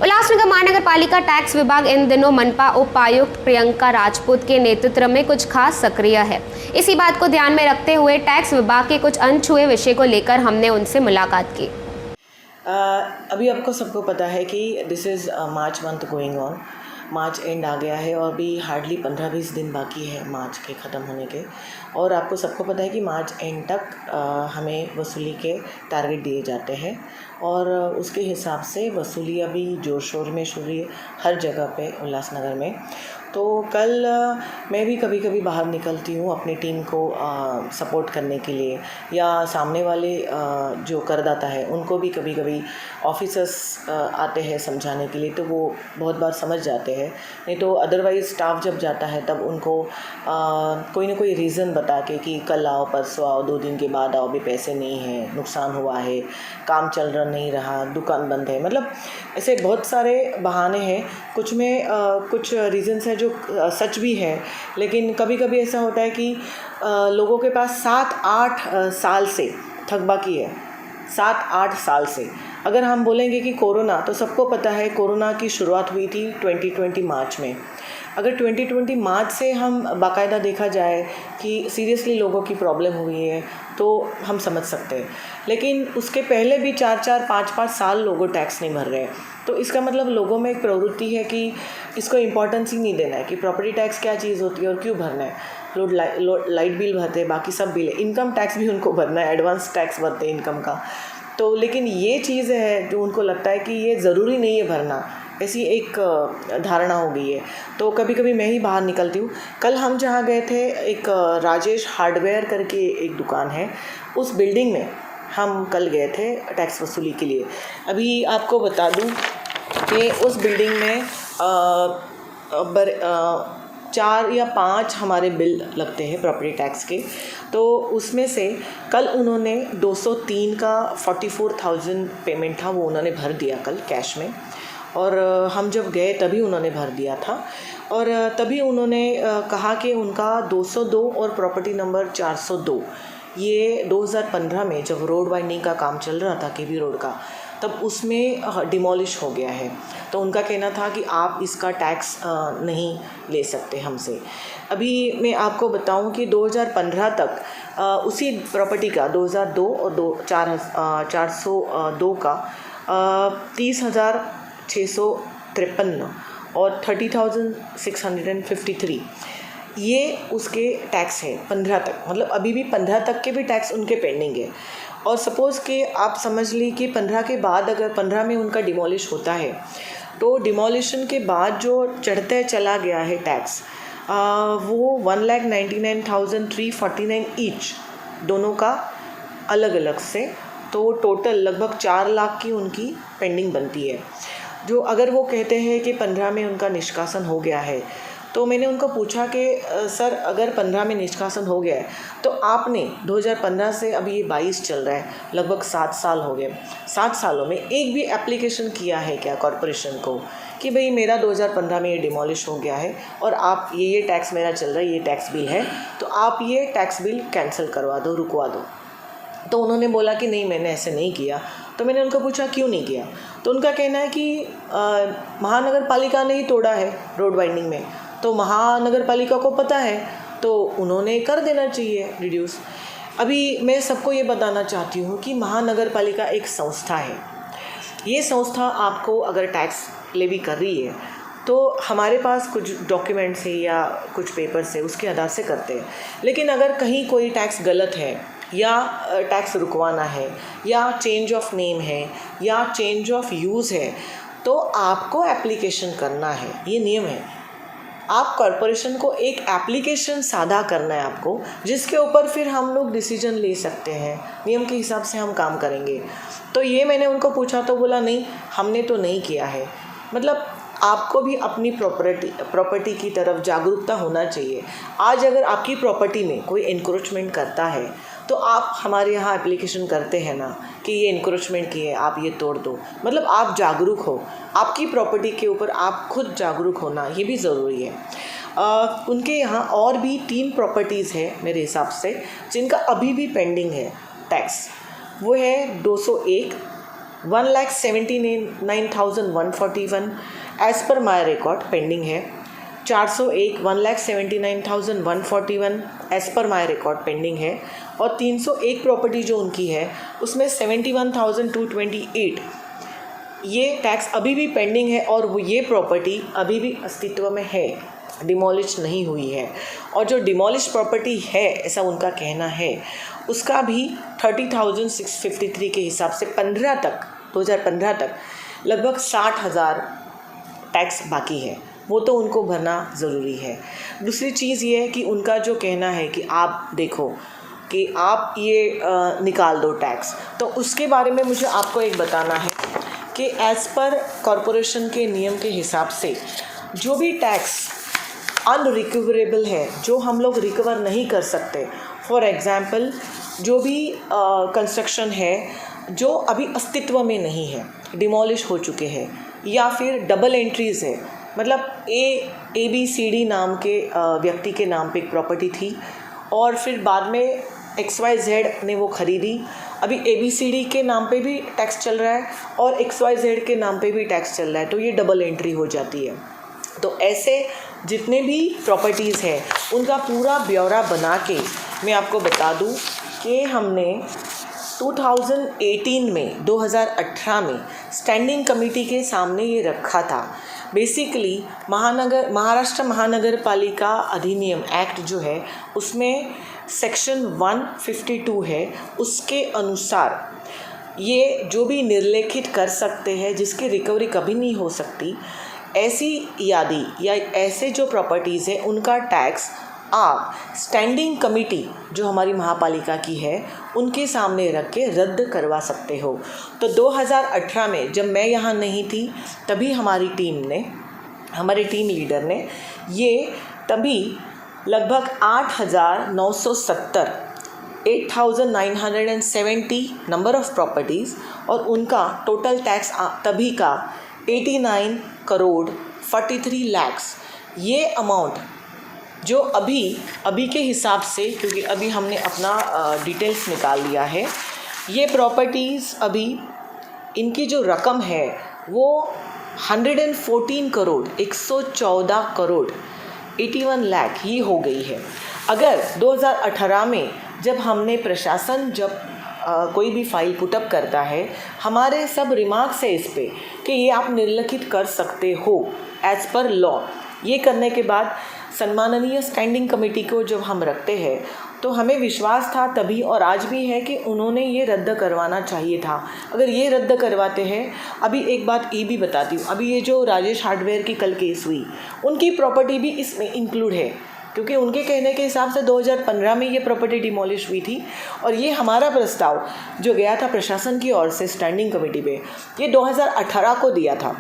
उल्लासनगर महानगर पालिका टैक्स विभाग इन दिनों मनपा उपायुक्त प्रियंका राजपूत के नेतृत्व में कुछ खास सक्रिय है। इसी बात को ध्यान में रखते हुए टैक्स विभाग के कुछ अनछुए विषय को लेकर हमने उनसे मुलाकात की। अभी आपको सबको पता है कि this is March month going on. March end आ गया है और अभी हार्डली 15-20 दिन बाकी है मार्च के ख़त्म होने के। और आपको सबको पता है कि मार्च एंड तक हमें वसूली के टारगेट दिए जाते हैं और उसके हिसाब से वसूली अभी ज़ोर शोर में शुरू है हर जगह पे उल्लासनगर में। तो कल मैं भी कभी कभी बाहर निकलती हूँ अपनी टीम को सपोर्ट करने के लिए, या सामने वाले जो करदाता है उनको भी कभी कभी ऑफिसर्स आते हैं समझाने के लिए, तो वो बहुत बार समझ जाते हैं। नहीं तो अदरवाइज़ स्टाफ जब जाता है तब उनको कोई ना कोई रीज़न बता के कि कल आओ, परसों आओ, 2 दिन के बाद आओ, भी पैसे नहीं हैं, नुकसान हुआ है, काम चल रहा नहीं रहा, दुकान बंद है, मतलब ऐसे बहुत सारे बहाने हैं। कुछ में कुछ रीज़न्स हैं जो सच भी है, लेकिन कभी कभी ऐसा होता है कि लोगों के पास 7-8 साल से थकबाकी है, 7-8 साल से। अगर हम बोलेंगे कि कोरोना, तो सबको पता है कोरोना की शुरुआत हुई थी 2020 मार्च में। अगर 2020 मार्च से हम बाकायदा देखा जाए कि सीरियसली लोगों की प्रॉब्लम हुई है तो हम समझ सकते हैं, लेकिन उसके पहले भी 4-4, 5-5 साल लोगों टैक्स नहीं भर रहे हैं। तो इसका मतलब लोगों में एक प्रवृत्ति है कि इसको इम्पोर्टेंस ही नहीं देना है कि प्रॉपर्टी टैक्स क्या चीज़ होती है और क्यों भरना है। लोग लाइट बिल भरते हैं, बाकी सब बिल है, इनकम टैक्स भी उनको भरना है, एडवांस टैक्स भरते हैं इनकम का। तो लेकिन ये चीज़ है जो उनको लगता है कि ये ज़रूरी नहीं है भरना, ऐसी एक धारणा हो गई है। तो कभी कभी मैं ही बाहर निकलती हूँ। कल हम जहाँ गए थे, एक राजेश हार्डवेयर करके एक दुकान है, उस बिल्डिंग में हम कल गए थे टैक्स वसूली के लिए। अभी आपको बता दूँ कि उस बिल्डिंग में 4 या 5 हमारे बिल लगते हैं प्रॉपर्टी टैक्स के। तो उसमें से कल उन्होंने 203 का 44,000 पेमेंट था, वो उन्होंने भर दिया कल कैश में। और हम जब गए तभी उन्होंने भर दिया था, और तभी उन्होंने कहा कि उनका 202 और प्रॉपर्टी नंबर 402, ये 2015 में जब रोड वाइंडिंग का काम चल रहा था केबी रोड का, तब उसमें डिमोलिश हो गया है। तो उनका कहना था कि आप इसका टैक्स नहीं ले सकते हमसे। अभी मैं आपको बताऊं कि 2015 तक उसी प्रॉपर्टी का 2002 और 402 का 30,653 और 30,653 ये उसके टैक्स है 15 तक। मतलब अभी भी 15 तक के भी टैक्स उनके पेंडिंग है। और सपोज़ कि आप समझ ली कि 15 के बाद अगर 15 में उनका डिमोलिश होता है, तो डिमोलिशन के बाद जो चढ़ते चला गया है टैक्स, वो 1,99,349 ईच, दोनों का अलग अलग से, तो टोटल लगभग 4 लाख की उनकी पेंडिंग बनती है। जो अगर वो कहते हैं कि 15 में उनका निष्कासन हो गया है, तो मैंने उनको पूछा कि सर अगर 15 में निष्कासन हो गया है तो आपने 2015 से अभी ये 22 चल रहा है, लगभग 7 साल हो गए, 7 सालों में एक भी एप्लीकेशन किया है क्या कॉरपोरेशन को कि भाई मेरा 2015 में ये डिमोलिश हो गया है और आप ये टैक्स मेरा चल रहा है, ये टैक्स बिल है, तो आप ये टैक्स बिल कैंसिल करवा दो, रुकवा दो। तो उन्होंने बोला कि नहीं, मैंने ऐसे नहीं किया। तो मैंने उनको पूछा क्यों नहीं किया, तो उनका कहना है कि महानगर पालिका ने ही तोड़ा है रोड वाइंडिंग में, तो महानगर पालिका को पता है तो उन्होंने कर देना चाहिए रिड्यूस। अभी मैं सबको ये बताना चाहती हूँ कि महानगर पालिका एक संस्था है। ये संस्था आपको अगर टैक्स लेवी कर रही है तो हमारे पास कुछ डॉक्यूमेंट्स है या कुछ पेपर्स है, उसके आधार से करते हैं। लेकिन अगर कहीं कोई टैक्स गलत है या टैक्स रुकवाना है या चेंज ऑफ नेम है या चेंज ऑफ यूज़ है, तो आपको एप्लीकेशन करना है, ये नियम है। आप कॉरपोरेशन को एक एप्लीकेशन सादा करना है आपको, जिसके ऊपर फिर हम लोग डिसीजन ले सकते हैं, नियम के हिसाब से हम काम करेंगे। तो ये मैंने उनको पूछा तो बोला नहीं, हमने तो नहीं किया है। मतलब आपको भी अपनी प्रॉपर्टी की तरफ जागरूकता होना चाहिए। आज अगर आपकी प्रॉपर्टी में कोई एनक्रोचमेंट करता है तो आप हमारे यहाँ एप्लीकेशन करते हैं ना कि ये एनक्रोचमेंट की है, आप ये तोड़ दो। मतलब आप जागरूक हो, आपकी प्रॉपर्टी के ऊपर आप खुद जागरूक होना ये भी ज़रूरी है। उनके यहाँ और भी 3 प्रॉपर्टीज़ है मेरे हिसाब से जिनका अभी भी पेंडिंग है टैक्स। वो है 201, 1,79,141 as per my record pending है। 401 1,79,141 as per my record pending है। और 301 प्रॉपर्टी जो उनकी है उसमें 71,228 ये टैक्स अभी भी पेंडिंग है और वो ये प्रॉपर्टी अभी भी अस्तित्व में है, डिमोलिश नहीं हुई है। और जो डिमोलिश प्रॉपर्टी है ऐसा उनका कहना है उसका भी 30,653 के हिसाब से 2015 तक लगभग 60,000 टैक्स बाकी है, वो तो उनको भरना ज़रूरी है। दूसरी चीज़ ये है कि उनका जो कहना है कि आप देखो कि आप ये निकाल दो टैक्स, तो उसके बारे में मुझे आपको एक बताना है कि एज़ पर कॉरपोरेशन के नियम के हिसाब से जो भी टैक्स अनरिकवरेबल है, जो हम लोग रिकवर नहीं कर सकते, फॉर एग्ज़ाम्पल जो भी कंस्ट्रक्शन है जो अभी अस्तित्व में नहीं है, डिमोलिश हो चुके हैं, या फिर डबल एंट्रीज़ है, मतलब ABCD नाम के व्यक्ति के नाम पे एक प्रॉपर्टी थी और फिर बाद में XYZ ने वो ख़रीदी। अभी ABCD के नाम पे भी टैक्स चल रहा है और XYZ के नाम पे भी टैक्स चल रहा है, तो ये डबल एंट्री हो जाती है। तो ऐसे जितने भी प्रॉपर्टीज़ हैं उनका पूरा ब्यौरा बना के मैं आपको बता दूं कि हमने 2018 में स्टैंडिंग कमेटी के सामने ये रखा था। बेसिकली महाराष्ट्र महानगर पालिका अधिनियम एक्ट जो है उसमें सेक्शन 152 है, उसके अनुसार ये जो भी निर्लेखित कर सकते हैं जिसकी रिकवरी कभी नहीं हो सकती, ऐसी यादी या ऐसे जो प्रॉपर्टीज़ हैं उनका टैक्स आप स्टैंडिंग कमेटी जो हमारी महापालिका की है उनके सामने रख के रद्द करवा सकते हो। तो 2018 में जब मैं यहाँ नहीं थी तभी हमारी टीम लीडर ने ये तभी लगभग 8,970 नंबर ऑफ प्रॉपर्टीज़ और उनका टोटल टैक्स तभी का 89 करोड़ 43 लाख्स, ये अमाउंट जो अभी के हिसाब से, क्योंकि अभी हमने अपना डिटेल्स निकाल लिया है, ये प्रॉपर्टीज़ अभी इनकी जो रकम है वो 114 करोड़ 114 करोड़ 81 लाख ही हो गई है। अगर 2018 में जब हमने प्रशासन कोई भी फाइल पुटअप करता है, हमारे सब रिमार्क्स है इस पे कि ये आप निर्लिखित कर सकते हो एज़ पर लॉ। ये करने के बाद सम्माननीय स्टैंडिंग कमेटी को जब हम रखते हैं तो हमें विश्वास था तभी और आज भी है कि उन्होंने ये रद्द करवाना चाहिए था। अगर ये रद्द करवाते हैं, अभी एक बात ये भी बताती हूँ, अभी ये जो राजेश हार्डवेयर की कल केस हुई उनकी प्रॉपर्टी भी इसमें इंक्लूड है, क्योंकि उनके कहने के हिसाब से 2015 में ये प्रॉपर्टी डिमोलिश हुई थी और ये हमारा प्रस्ताव जो गया था प्रशासन की ओर से स्टैंडिंग कमेटी पे, ये 2018 को दिया था,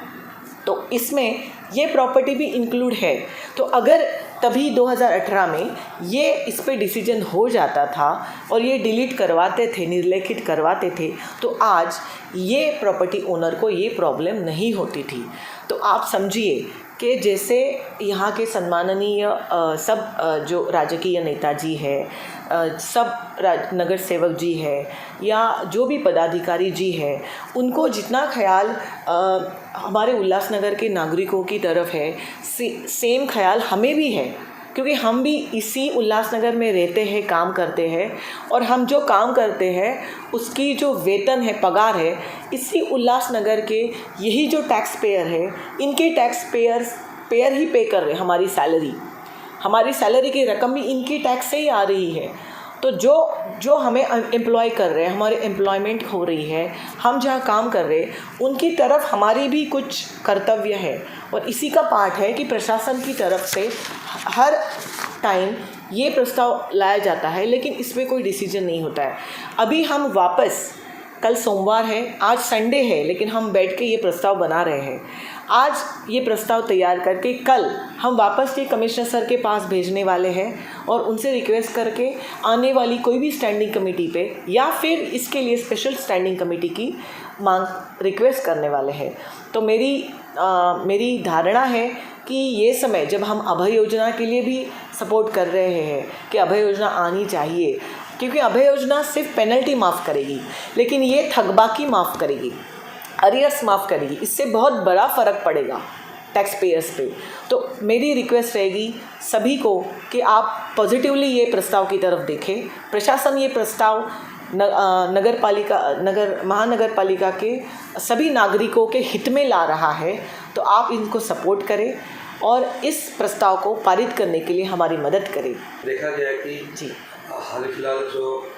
तो इसमें ये प्रॉपर्टी भी इंक्लूड है। तो अगर तभी 2018 में ये इस पे डिसीजन हो जाता था और ये डिलीट करवाते थे, निर्लेखित करवाते थे, तो आज ये प्रॉपर्टी ओनर को ये प्रॉब्लम नहीं होती थी। तो आप समझिए कि जैसे यहाँ के सम्माननीय सब जो राजकीय नेताजी है, सब नगर सेवक जी है या जो भी पदाधिकारी जी है, उनको जितना ख्याल हमारे उल्लासनगर के नागरिकों की तरफ है, सेम ख्याल हमें भी है, क्योंकि हम भी इसी उल्लासनगर में रहते हैं, काम करते हैं और हम जो काम करते हैं उसकी जो वेतन है, पगार है, इसी उल्लासनगर के यही जो टैक्स पेयर है, इनके टैक्स पेयर ही पे कर रहे हैं हमारी सैलरी की रकम भी इनकी टैक्स से ही आ रही है। तो जो हमें एम्प्लॉय कर रहे हैं, हमारे एम्प्लॉयमेंट हो रही है, हम जहाँ काम कर रहे हैं उनकी तरफ हमारी भी कुछ कर्तव्य है और इसी का पार्ट है कि प्रशासन की तरफ से हर टाइम ये प्रस्ताव लाया जाता है, लेकिन इसमें कोई डिसीजन नहीं होता है। अभी हम वापस, कल सोमवार है, आज संडे है, लेकिन हम बैठ के ये प्रस्ताव बना रहे हैं। आज ये प्रस्ताव तैयार करके कल हम वापस ये कमिश्नर सर के पास भेजने वाले हैं और उनसे रिक्वेस्ट करके आने वाली कोई भी स्टैंडिंग कमेटी पे या फिर इसके लिए स्पेशल स्टैंडिंग कमेटी की रिक्वेस्ट करने वाले हैं। तो मेरी धारणा है कि ये समय जब हम अभय योजना के लिए भी सपोर्ट कर रहे हैं कि अभय योजना आनी चाहिए, क्योंकि अभय योजना सिर्फ पेनल्टी माफ़ करेगी, लेकिन ये थकबाकी माफ़ करेगी। अरियर्स माफ़ करेगी। इससे बहुत बड़ा फ़र्क पड़ेगा टैक्स पेयर्स पे। तो मेरी रिक्वेस्ट रहेगी सभी को कि आप पॉजिटिवली ये प्रस्ताव की तरफ देखें। प्रशासन ये प्रस्ताव महानगर पालिका के सभी नागरिकों के हित में ला रहा है, तो आप इनको सपोर्ट करें और इस प्रस्ताव को पारित करने के लिए हमारी मदद करें। देखा गया कि जी हाल फिलहाल जो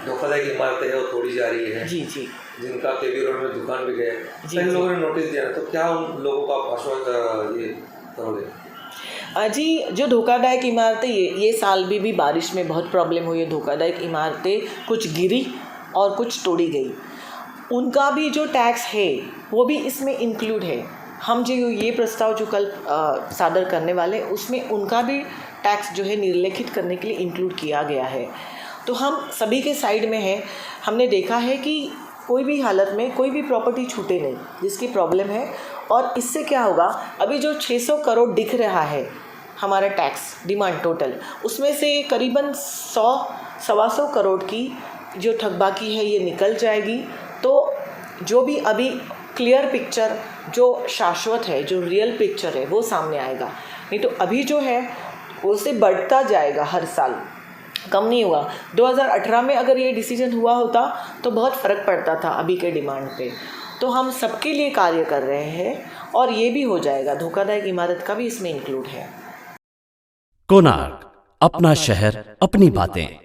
धोखाधड़ी की इमारतें हैं वो तोड़ी जा रही है, जी जी जिनका केबी रोड में दुकान भी गए, जी, कई जी। लोगों ने नोटिस दिया, तो क्या उन लोगों का आश्वासन ये करोगे? जी, जो धोखादायक इमारतें ये साल भी बारिश में बहुत प्रॉब्लम हुई है। धोखादायक इमारतें कुछ गिरी और कुछ तोड़ी गई, उनका भी जो टैक्स है वो भी इसमें इंक्लूड है। हम जो ये प्रस्ताव जो कल सादर करने वाले उसमें उनका भी टैक्स जो है निर्लेखित करने के लिए इंक्लूड किया गया है। तो हम सभी के साइड में है। हमने देखा है कि कोई भी हालत में कोई भी प्रॉपर्टी छूटे नहीं जिसकी प्रॉब्लम है। और इससे क्या होगा, अभी जो 600 करोड़ दिख रहा है हमारा टैक्स डिमांड टोटल, उसमें से करीबन 100-125 करोड़ की जो थकबाकी है ये निकल जाएगी। तो जो भी अभी क्लियर पिक्चर, जो शाश्वत है, जो रियल पिक्चर है वो सामने आएगा। नहीं तो अभी जो है उससे बढ़ता जाएगा, हर साल कम नहीं हुआ। 2018 में अगर ये डिसीजन हुआ होता तो बहुत फ़र्क पड़ता था अभी के डिमांड पे। तो हम सबके लिए कार्य कर रहे हैं और ये भी हो जाएगा। धोखादायक इमारत का भी इसमें इंक्लूड है। कोणार्क, अपना शहर, अपनी बातें।